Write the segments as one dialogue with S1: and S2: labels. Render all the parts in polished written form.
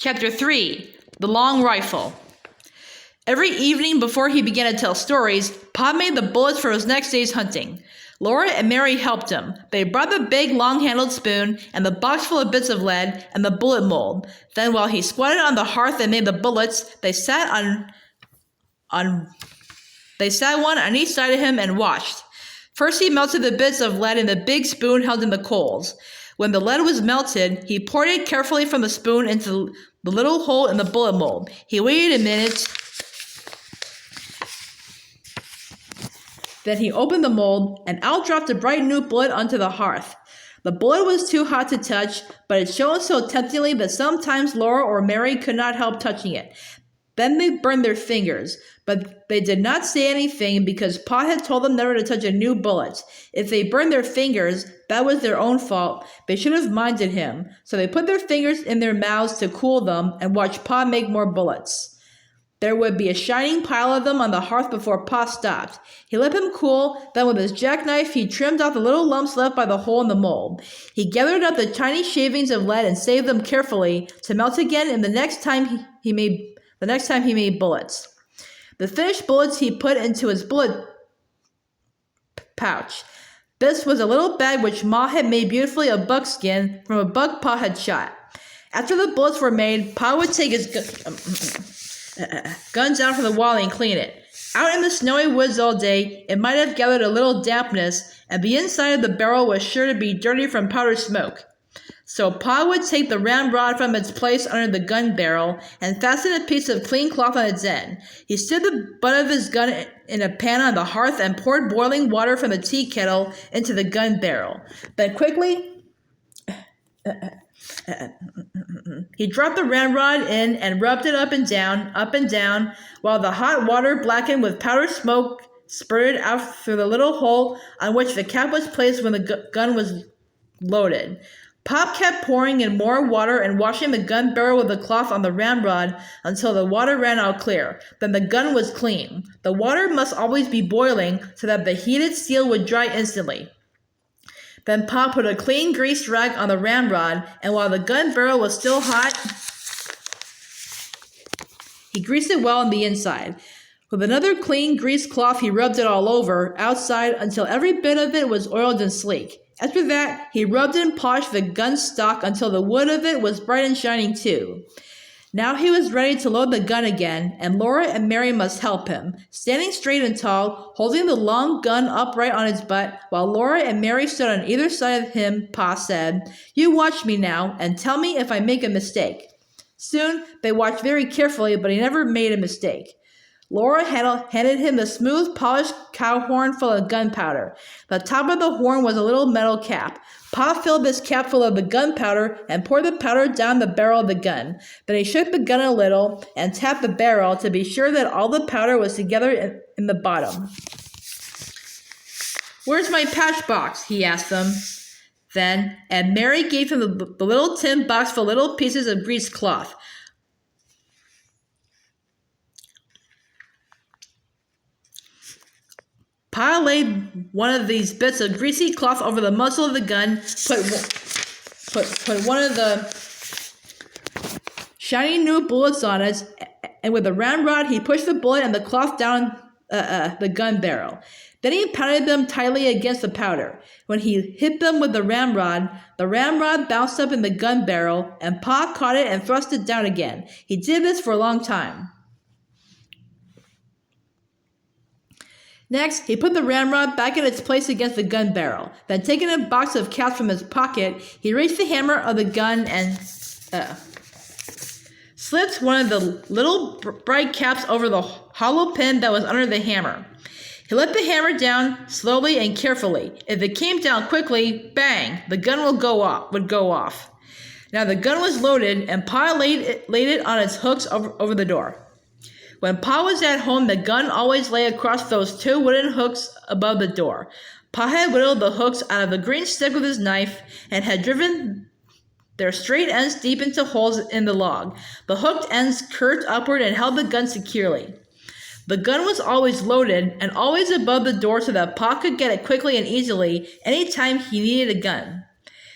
S1: Chapter 3, The Long Rifle. Every evening before he began to tell stories, Pa made the bullets for his next day's hunting. Laura and Mary helped him. They brought the big, long-handled spoon and the box full of bits of lead and the bullet mold. Then while he squatted on the hearth and made the bullets, they sat one on each side of him and watched. First he melted the bits of lead in the big spoon held in the coals. When the lead was melted, he poured it carefully from the spoon into the little hole in the bullet mold. He waited a minute. Then he opened the mold, and out dropped a bright new bullet onto the hearth. The bullet was too hot to touch, but it shone so temptingly that sometimes Laura or Mary could not help touching it. Then they burned their fingers, but they did not say anything because Pa had told them never to touch a new bullet. If they burned their fingers, that was their own fault. They should have minded him. So they put their fingers in their mouths to cool them and watched Pa make more bullets. There would be a shining pile of them on the hearth before Pa stopped. He let them cool, then with his jackknife he trimmed off the little lumps left by the hole in the mold. He gathered up the tiny shavings of lead and saved them carefully to melt again in the next time he made bullets. The finished bullets he put into his bullet pouch. This was a little bag which Ma had made beautifully of buckskin from a buck Pa had shot. After the bullets were made, Pa would take his guns out from the wall and clean it. Out in the snowy woods all day, it might have gathered a little dampness, and the inside of the barrel was sure to be dirty from powder smoke. So Pa would take the ramrod from its place under the gun barrel and fasten a piece of clean cloth on its end. He stood the butt of his gun in a pan on the hearth and poured boiling water from the tea kettle into the gun barrel. Then quickly, he dropped the ramrod in and rubbed it up and down, while the hot water, blackened with powder smoke, spurted out through the little hole on which the cap was placed when the gun was loaded. Pop kept pouring in more water and washing the gun barrel with the cloth on the ramrod until the water ran out clear. Then the gun was clean. The water must always be boiling so that the heated steel would dry instantly. Then Pa put a clean greased rag on the ramrod, and while the gun barrel was still hot, he greased it well on the inside. With another clean greased cloth, he rubbed it all over, outside, until every bit of it was oiled and sleek. After that, he rubbed and polished the gun stock until the wood of it was bright and shining too. Now he was ready to load the gun again, and Laura and Mary must help him. Standing straight and tall, holding the long gun upright on its butt, while Laura and Mary stood on either side of him, Pa said, "You watch me now, and tell me if I make a mistake." Soon, they watched very carefully, but he never made a mistake. Laura handed him the smooth, polished cow horn full of gunpowder. The top of the horn was a little metal cap. Pa filled this cap full of the gunpowder and poured the powder down the barrel of the gun. Then he shook the gun a little and tapped the barrel to be sure that all the powder was together in the bottom. "Where's my patch box?" he asked them. Then, and Mary gave him the little tin box full of little pieces of greased cloth. Pa laid one of these bits of greasy cloth over the muzzle of the gun, put one of the shiny new bullets on it, and with the ramrod he pushed the bullet and the cloth down the gun barrel. Then he pounded them tightly against the powder. When he hit them with the ramrod bounced up in the gun barrel, and Pa caught it and thrust it down again. He did this for a long time. Next, he put the ramrod back in its place against the gun barrel. Then, taking a box of caps from his pocket, he raised the hammer of the gun and slipped one of the little bright caps over the hollow pin that was under the hammer. He let the hammer down slowly and carefully. If it came down quickly, bang, the gun would go off. Now the gun was loaded, and Pa laid it on its hooks over the door. When Pa was at home, the gun always lay across those two wooden hooks above the door. Pa had whittled the hooks out of the green stick with his knife and had driven their straight ends deep into holes in the log. The hooked ends curved upward and held the gun securely. The gun was always loaded and always above the door so that Pa could get it quickly and easily any time he needed a gun.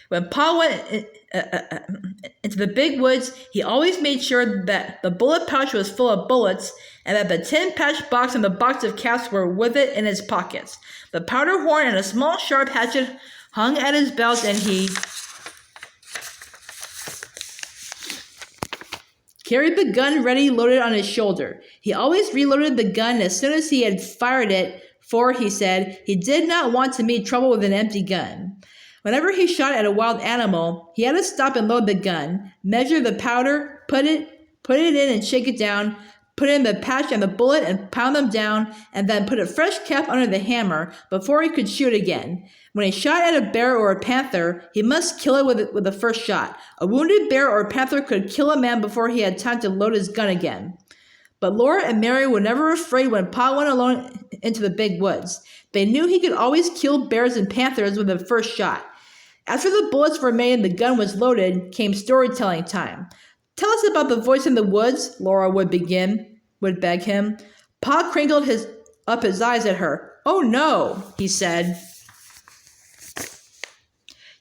S1: When Pa went into the big woods, he always made sure that the bullet pouch was full of bullets and that the tin patch box and the box of caps were with it in his pockets. The powder horn and a small sharp hatchet hung at his belt, and he carried the gun ready loaded on his shoulder. He always reloaded the gun as soon as he had fired it, for, he said, he did not want to meet trouble with an empty gun. Whenever he shot at a wild animal, he had to stop and load the gun, measure the powder, put it in and shake it down, put in the patch and the bullet and pound them down, and then put a fresh cap under the hammer before he could shoot again. When he shot at a bear or a panther, he must kill it with the first shot. A wounded bear or panther could kill a man before he had time to load his gun again. But Laura and Mary were never afraid when Pa went alone into the big woods. They knew he could always kill bears and panthers with the first shot. After the bullets were made and the gun was loaded, came storytelling time. Tell us about the voice in the woods, Laura would beg him. Pa crinkled his eyes at her. Oh no, he said.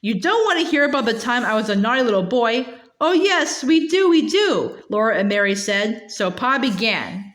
S1: You don't want to hear about the time I was a naughty little boy. Oh yes, we do, Laura and Mary said. So Pa began.